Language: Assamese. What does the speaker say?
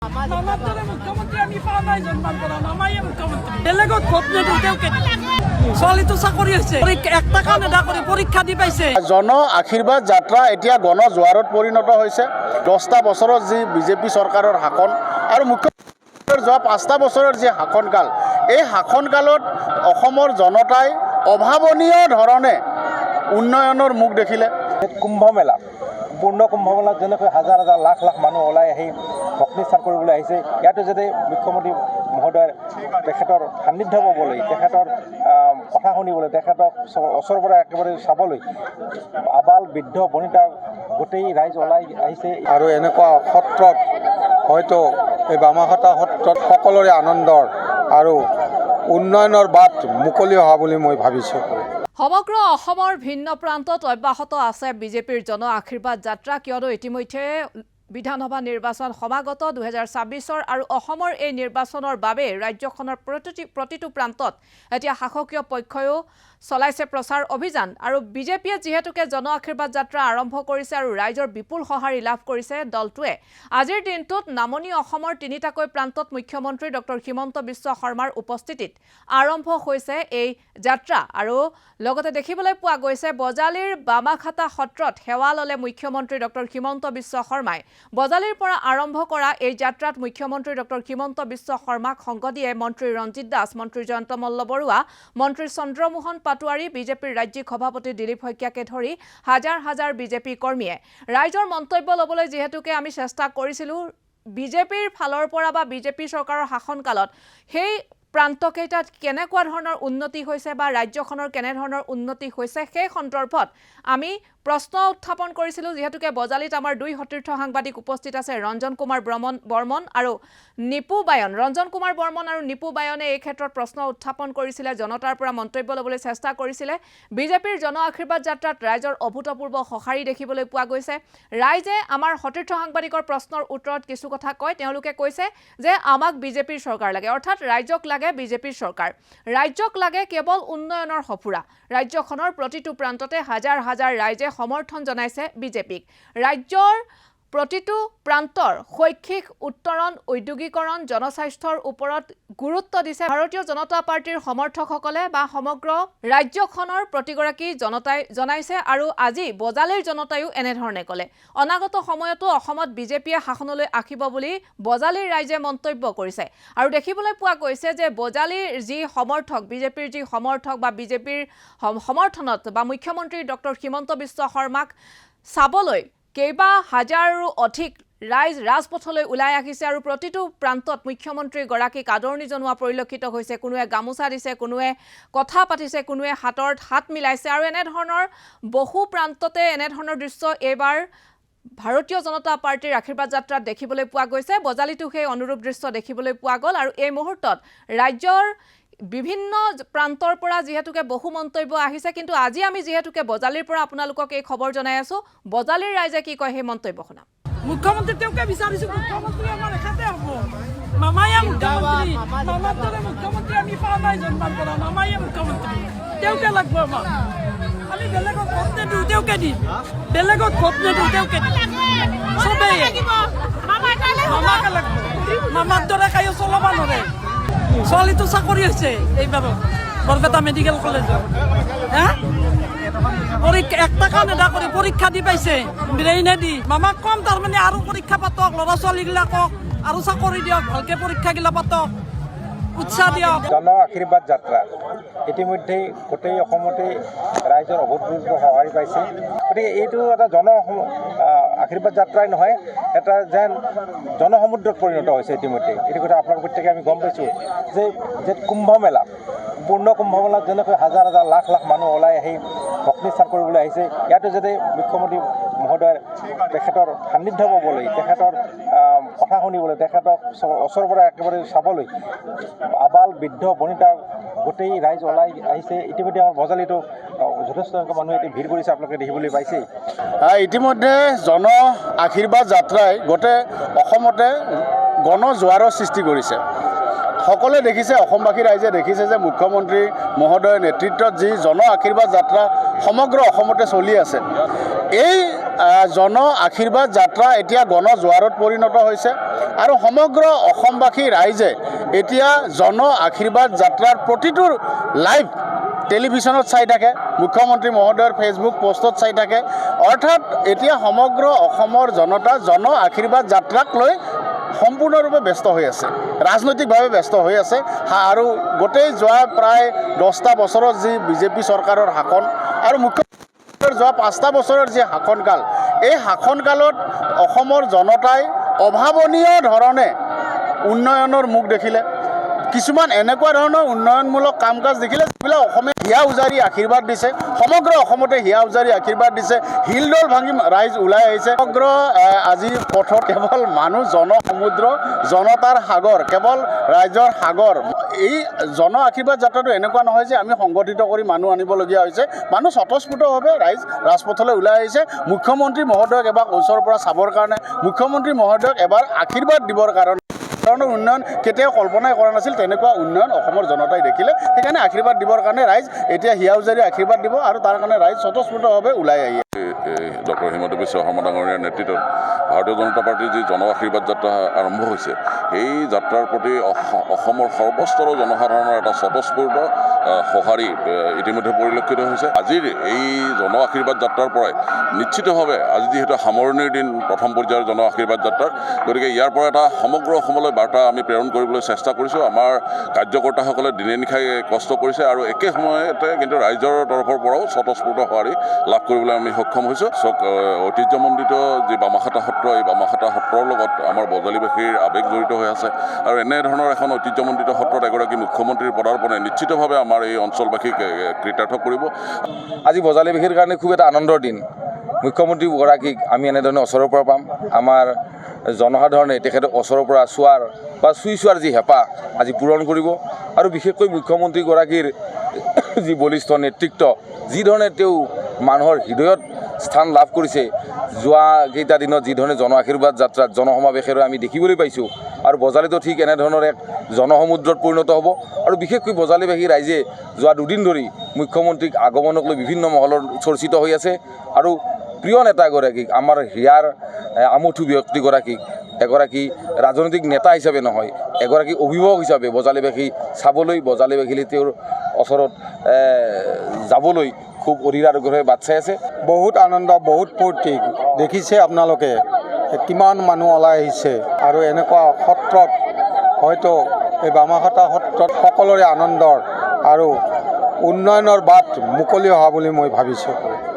মুখ্যমন্ত্ৰী আমি পোৱা নাই জন্মৰ পৰা মামায়ে মুখ্যমন্ত্ৰী বেলেগত ভোট নিদিওঁ তেওঁকে ছোৱালীটো চাকৰি হৈছে 1 টকা নেদা কৰি পৰীক্ষা দি পাইছে জন আশীৰ্বাদ যাত্ৰা এতিয়া গণ জোৱাৰত পৰিণত হৈছে 10টা বছৰৰ যি বিজেপি চৰকাৰৰ শাসন আৰু মুখ্যমন্ত্ৰীৰ যোৱা 5টা বছৰৰ যি শাসনকাল এই শাসনকালত অসমৰ জনতাই অভাৱনীয় ধৰণে উন্নয়নৰ মুখ দেখিলে কুম্ভ মেলা পূৰ্ণ কুম্ভ মেলাত যেনেকৈ হাজাৰ হাজাৰ লাখ লাখ মানুহ ওলাই আহি ভক্তি স্থান কৰিবলৈ আহিছে ইয়াতো যাতে মুখ্যমন্ত্ৰী মহোদয়ৰ তেখেতৰ সান্নিধ্য পাবলৈ তেখেতৰ কথা শুনিবলৈ তেখেতক ওচৰৰ পৰা একেবাৰে চাবলৈ আবাল বৃদ্ধ বনিতা গোটেই ৰাইজ ওলাই আহিছে আৰু এনেকুৱা সত্ৰত হয়তো এই বামাহতা সত্ৰত সকলোৰে আনন্দৰ আৰু উন্নয়নৰ বাট মুকলি হোৱা বুলি মই ভাবিছোঁ। সমগ্ৰ অসমৰ ভিন্ন প্ৰান্তত অব্যাহত আছে বিজেপিৰ জন আশীৰ্বাদ যাত্ৰা কিয়নো ইতিমধ্যে বিধানসভা নিৰ্বাচন সমাগত 2026 আৰু অসমৰ এই নিৰ্বাচনৰ বাবে ৰাজ্যখনৰ প্ৰতিটো প্ৰান্তত এতিয়া শাসকীয় পক্ষয়ো চলাইছে প্ৰচাৰ অভিযান আৰু বিজেপিয়ে যেহেতুকে জন আশীৰ্বাদ যাত্ৰা আৰম্ভ কৰিছে আৰু ৰাইজৰ বিপুল সঁহাৰি লাভ কৰিছে দলটোৱে আজিৰ দিনটোত নামনি অসমৰ তিনিটাকৈ প্ৰান্তত মুখ্যমন্ত্ৰী ডক্টৰ হিমন্ত বিশ্ব শৰ্মাৰ উপস্থিতিত আৰম্ভ হৈছে এই যাত্ৰা আৰু লগতে দেখিবলৈ পোৱা গৈছে বজালিৰ বামাখাতা সত্ৰত সেৱা ললে মুখ্যমন্ত্ৰী ডক্টৰ হিমন্ত বিশ্ব শৰ্মাই বজালিৰ পৰা আৰম্ভ কৰা এই যাত্ৰাত মুখ্যমন্ত্ৰী ডক্টৰ হিমন্ত বিশ্ব শৰ্মাক সংগ দিয়ে মন্ত্ৰী ৰঞ্জিত দাস মন্ত্ৰী জয়ন্ত মল্লবৰুৱা মন্ত্ৰী চন্দ্ৰমোহন পাটোৱাৰী বিজেপিৰ ৰাজ্যিক সভাপতি দিলীপ শইকীয়াকে ধৰি হাজাৰ হাজাৰ বিজেপি কৰ্মীয়ে ৰাইজৰ মন্তব্য ল'বলৈ যেহেতুকে আমি চেষ্টা কৰিছিলোঁ বিজেপিৰ ফালৰ পৰা বা বিজেপি চৰকাৰৰ শাসনকালত সেই প্ৰান্তকেইটাত কেনেকুৱা ধৰণৰ উন্নতি হৈছে বা ৰাজ্যখনৰ কেনে ধৰণৰ উন্নতি হৈছে সেই সন্দৰ্ভত আমি প্ৰশ্ন উত্থাপন কৰিছিলোঁ যেহেতুকে বজালিত আমাৰ দুই সতীৰ্থ সাংবাদিক উপস্থিত আছে ৰঞ্জন কুমাৰ বৰ্মন আৰু নিপু বায়ন ৰঞ্জন কুমাৰ বৰ্মন আৰু নিপু বায়নে এই ক্ষেত্ৰত প্ৰশ্ন উত্থাপন কৰিছিলে জনতাৰ পৰা মন্তব্য ল'বলৈ চেষ্টা কৰিছিলে বিজেপিৰ জন আশীৰ্বাদ যাত্ৰাত ৰাইজৰ অভূতপূৰ্ব সঁহাৰি দেখিবলৈ পোৱা গৈছে ৰাইজে আমাৰ সতীৰ্থ সাংবাদিকৰ প্ৰশ্নৰ উত্তৰত কিছু কথা কয় তেওঁলোকে কৈছে যে আমাক বিজেপিৰ চৰকাৰ লাগে অৰ্থাৎ ৰাইজক লাগে বিজেপিৰ চৰকাৰ ৰাজ্যক লাগে কেৱল উন্নয়নৰ সফুৰা ৰাজ্যখনৰ প্ৰতিটো প্ৰান্ততে হাজাৰ হাজাৰ ৰাইজে সমৰ্থন জনাইছে বিজেপিক ৰাজ্যৰ প্ৰতিটো প্ৰান্তৰ শৈক্ষিক উত্তৰণ ঔদ্যোগিকৰণ জনস্বাস্থ্যৰ ওপৰত গুৰুত্ব দিছে ভাৰতীয় জনতা পাৰ্টিৰ সমৰ্থকসকলে বা সমগ্ৰ ৰাজ্যখনৰ প্ৰতিগৰাকী জনতাই জনাইছে আৰু আজি বজালিৰ জনতায়ো এনেধৰণে ক'লে অনাগত সময়তো অসমত বিজেপিয়ে শাসনলৈ আহিব বুলি বজালিৰ ৰাইজে মন্তব্য কৰিছে আৰু দেখিবলৈ পোৱা গৈছে যে বজালিৰ যি সমৰ্থক বিজেপিৰ যি সমৰ্থক বা বিজেপিৰ সমৰ্থনত বা মুখ্যমন্ত্ৰী ডক্টৰ হিমন্ত বিশ্ব শৰ্মাক চাবলৈ কেইবা হাজাৰো অধিক ৰাইজ ৰাজপথলৈ ওলাই আহিছে আৰু প্ৰতিটো প্ৰান্তত মুখ্যমন্ত্ৰী গৰাকীক আদৰণি জনোৱা পৰিলক্ষিত হৈছে কোনোৱে গামোচা দিছে কোনোৱে কথা পাতিছে কোনোৱে হাতত হাত মিলাইছে আৰু এনেধৰণৰ বহু প্ৰান্ততে এনেধৰণৰ দৃশ্য এইবাৰ ভাৰতীয় জনতা পাৰ্টিৰ আশীৰ্বাদ যাত্ৰাত দেখিবলৈ পোৱা গৈছে বজালিতো সেই অনুৰূপ দৃশ্য দেখিবলৈ পোৱা গ'ল আৰু এই মুহূৰ্তত ৰাজ্যৰ বিভিন্ন প্ৰান্তৰ পৰা যেহেতুকে বহু মন্তব্য আহিছে কিন্তু আজি আমি যেহেতুকে বজালিৰ পৰা আপোনালোকক এই খবৰ জনাই আছো বজালিৰ ৰাইজে কি কয় সেই মন্তব্য শুনাম মুখ্যমন্ত্ৰী তেওঁকে বিচাৰিছো মুখ্যমন্ত্ৰী আমাৰ এখাতে হ'ব মামায়ে মুখ্যমন্ত্ৰী আমি পোৱা নাই জন্মৰ পৰা মামায়ে মুখ্যমন্ত্ৰী তেওঁকে লাগব আমাক আমি বেলেগত ভোট নিদিওঁ তেওঁকে দিম বেলেগত ভোট নিদিওঁ তেওঁকে চবেই মামাকে লাগব মামাৰ দৰে কায়ো চলাব নোৱাৰে ছোৱালীটো চাকৰি হৈছে এইবাৰ বৰপেটা মেডিকেল কলেজত 1 টকা নেদা কৰি পৰীক্ষা দি পাইছে ব্ৰেইনে দি মামাক কম তাৰমানে আৰু পৰীক্ষা পাতক ল'ৰা ছোৱালীবিলাকক আৰু চাকৰি দিয়ক ভালকৈ পৰীক্ষাগিলা পাতক উৎসাহ দিয়ক জন আশীৰ্বাদ যাত্ৰা ইতিমধ্যেই গোটেই অসমতে ৰাইজৰ অভূতপূৰ্ব সঁহাৰি পাইছে গতিকে এইটো এটা জন আশীৰ্বাদ যাত্ৰাই নহয় এটা যেন জনসমুদ্ৰত পৰিণত হৈছে ইতিমধ্যে এইটো কথা আপোনালোক প্ৰত্যেকে আমি গম পাইছোঁ যে কুম্ভ মেলা পূৰ্ণ কুম্ভ মেলাত যেনেকৈ হাজাৰ হাজাৰ লাখ লাখ মানুহ ওলাই আহি ভক্তি স্থান কৰিবলৈ আহিছে ইয়াতো যাতে মুখ্যমন্ত্ৰী মহোদয়ৰ তেখেতৰ সান্নিধ্য পাবলৈ তেখেতৰ কথা শুনিবলৈ তেখেতক ওচৰৰ পৰা একেবাৰে চাবলৈ আবাল বৃদ্ধ বনিতা গোটেই ৰাইজ ওলাই আহিছে ইতিমধ্যে আমাৰ বজালিতো যথেষ্ট সংখ্যক মানুহে এতিয়া ভিৰ কৰিছে আপোনালোকে দেখিবলৈ পাইছেই ইতিমধ্যে জন আশীৰ্বাদ যাত্ৰাই গোটেই অসমতে গণ জোৱাৰৰ সৃষ্টি কৰিছে সকলোৱে দেখিছে অসমবাসী ৰাইজে দেখিছে যে মুখ্যমন্ত্ৰী মহোদয়ৰ নেতৃত্বত যি জন আশীৰ্বাদ যাত্ৰা সমগ্ৰ অসমতে চলি আছে এই জন আশীৰ্বাদ যাত্ৰা এতিয়া গণ জোৱাৰত পৰিণত হৈছে আৰু সমগ্ৰ অসমবাসী ৰাইজে এতিয়া জন আশীৰ্বাদ যাত্ৰাৰ প্ৰতিটো লাইভ টেলিভিশ্যনত চাই থাকে, মুখ্যমন্ত্ৰী মহোদয়ৰ ফেচবুক পোষ্টত চাই থাকে। অৰ্থাৎ এতিয়া সমগ্ৰ অসমৰ জনতা জন আশীৰ্বাদ যাত্ৰাক লৈ সম্পূৰ্ণৰূপে ব্যস্ত হৈ আছে, ৰাজনৈতিকভাৱে ব্যস্ত হৈ আছে। আৰু গোটেই যোৱা প্ৰায় 10টা বছৰত যি বিজেপি চৰকাৰৰ শাসন আৰু মুখ্যমন্ত্ৰীৰ যোৱা 5টা বছৰৰ যি শাসনকাল, এই শাসনকালত অসমৰ জনতাই অভাৱনীয় ধৰণে উন্নয়নৰ মুখ দেখিলে। কিছুমান এনেকুৱা ধৰণৰ উন্নয়নমূলক কাম কাজ দেখিলে যিবিলাক অসমে হিয়া উজাৰি আশীৰ্বাদ দিছে, সমগ্ৰ অসমতে হিয়া উজাৰি আশীৰ্বাদ দিছে। শিলডল ভাঙি ৰাইজ ওলাই আহিছে। সমগ্ৰ আজি পথত কেৱল মানুহ, জনসমুদ্ৰ, জনতাৰ সাগৰ, কেৱল ৰাইজৰ সাগৰ। এই জন আশীৰ্বাদ যাত্ৰাটো এনেকুৱা নহয় যে আমি সংগঠিত কৰি মানুহ আনিবলগীয়া হৈছে। মানুহ স্বতঃস্ফূৰ্তভাৱে ৰাইজ ৰাজপথলৈ ওলাই আহিছে মুখ্যমন্ত্ৰী মহোদয়ক এবাৰ ওচৰৰ পৰা চাবৰ কাৰণে, মুখ্যমন্ত্ৰী মহোদয়ক এবাৰ আশীৰ্বাদ দিবৰ কাৰণে। ধৰণৰ উন্নয়ন কেতিয়াও কল্পনাই কৰা নাছিল, তেনেকুৱা উন্নয়ন অসমৰ জনতাই দেখিলে। সেইকাৰণে আশীৰ্বাদ দিবৰ কাৰণে ৰাইজ এতিয়া হিয়া উজাৰি আশীৰ্বাদ দিব আৰু তাৰ কাৰণে ৰাইজ স্বতঃস্ফূৰ্তভাৱে ওলাই আহি ডক্টৰ হিমন্ত বিশ্ব শৰ্মা ডাঙৰীয়াৰ নেতৃত্বত ভাৰতীয় জনতা পাৰ্টীৰ যি জন আশীৰ্বাদ যাত্ৰা আৰম্ভ হৈছে, এই যাত্ৰাৰ প্ৰতি অসমৰ সৰ্বস্তৰৰ জনসাধাৰণৰ এটা স্বতঃস্ফূৰ্ত সঁহাৰি ইতিমধ্যে পৰিলক্ষিত হৈছে। আজিৰ এই জন আশীৰ্বাদ যাত্ৰাৰ পৰাই নিশ্চিতভাৱে আজি যিহেতু সামৰণিৰ দিন প্ৰথম পৰ্যায়ৰ জন আশীৰ্বাদ যাত্ৰাৰ, গতিকে ইয়াৰ পৰা এটা সমগ্ৰ অসমলৈ বাৰ্তা আমি প্ৰেৰণ কৰিবলৈ চেষ্টা কৰিছোঁ। আমাৰ কাৰ্যকৰ্তাসকলে দিনে নিশাই কষ্ট কৰিছে আৰু একে সময়তে কিন্তু ৰাইজৰ তৰফৰ পৰাও স্বতঃস্ফূৰ্ত সঁহাৰি লাভ কৰিবলৈ আমি সক্ষম হৈছোঁ। ঐতিহ্যমণ্ডিত যি বামাখাতা সত্ৰ, এই বামাখাতা সত্ৰৰ লগত আমাৰ বজালীবাসীৰ আৱেগ জড়িত হৈ আছে আৰু এনেধৰণৰ এখন ঐতিহ্যমণ্ডিত সত্ৰত এগৰাকী মুখ্যমন্ত্ৰীৰ পদাৰ্পণে নিশ্চিতভাৱে আমাৰ এই অঞ্চলবাসীক কৃতাৰ্থ কৰিব। আজি বজালীবাসীৰ কাৰণে খুব এটা আনন্দৰ দিন। মুখ্যমন্ত্ৰীগৰাকীক আমি এনেধৰণে ওচৰৰ পৰা পাম। আমাৰ জনসাধাৰণে তেখেতক ওচৰৰ পৰা চোৱাৰ বা চুই চোৱাৰ যি হেঁপাহ আজি পূৰণ কৰিব আৰু বিশেষকৈ মুখ্যমন্ত্ৰীগৰাকীৰ যি বলিষ্ঠ নেতৃত্ব, যিধৰণে তেওঁ মানুহৰ হৃদয়ত স্থান লাভ কৰিছে, যোৱা কেইটা দিনত যিধৰণে জন আশীৰ্বাদ যাত্ৰাত জনসমাৱেশেৰে আমি দেখিবলৈ পাইছোঁ আৰু বজালীতো ঠিক এনেধৰণৰ এক জনসমুদ্ৰত পৰিণত হ'ব। আৰু বিশেষকৈ বজালীবাসী ৰাইজে যোৱা দুদিন ধৰি মুখ্যমন্ত্ৰীক আগমনক লৈ বিভিন্ন মহলত চৰ্চিত হৈ আছে আৰু প্ৰিয় নেতাগৰাকীক, আমাৰ হিয়াৰ আমঠু ব্যক্তিগৰাকীক এগৰাকী ৰাজনৈতিক নেতা হিচাপে নহয়, এগৰাকী অভিভাৱক হিচাপে বজালীবাসী চাবলৈ, বজালীবাসীলৈ তেওঁৰ ওচৰত যাবলৈ খুব অধীৰ আগ্ৰহেৰে বাট চাই আছে। বহুত আনন্দ, বহুত ফূৰ্তি। দেখিছে আপোনালোকে কিমান মানুহ ওলাই আহিছে আৰু এনেকুৱা সত্ৰত হয়তো এই বামাখাতা সত্ৰত সকলোৰে আনন্দৰ আৰু উন্নয়নৰ বাট মুকলি হোৱা বুলি মই ভাবিছোঁ।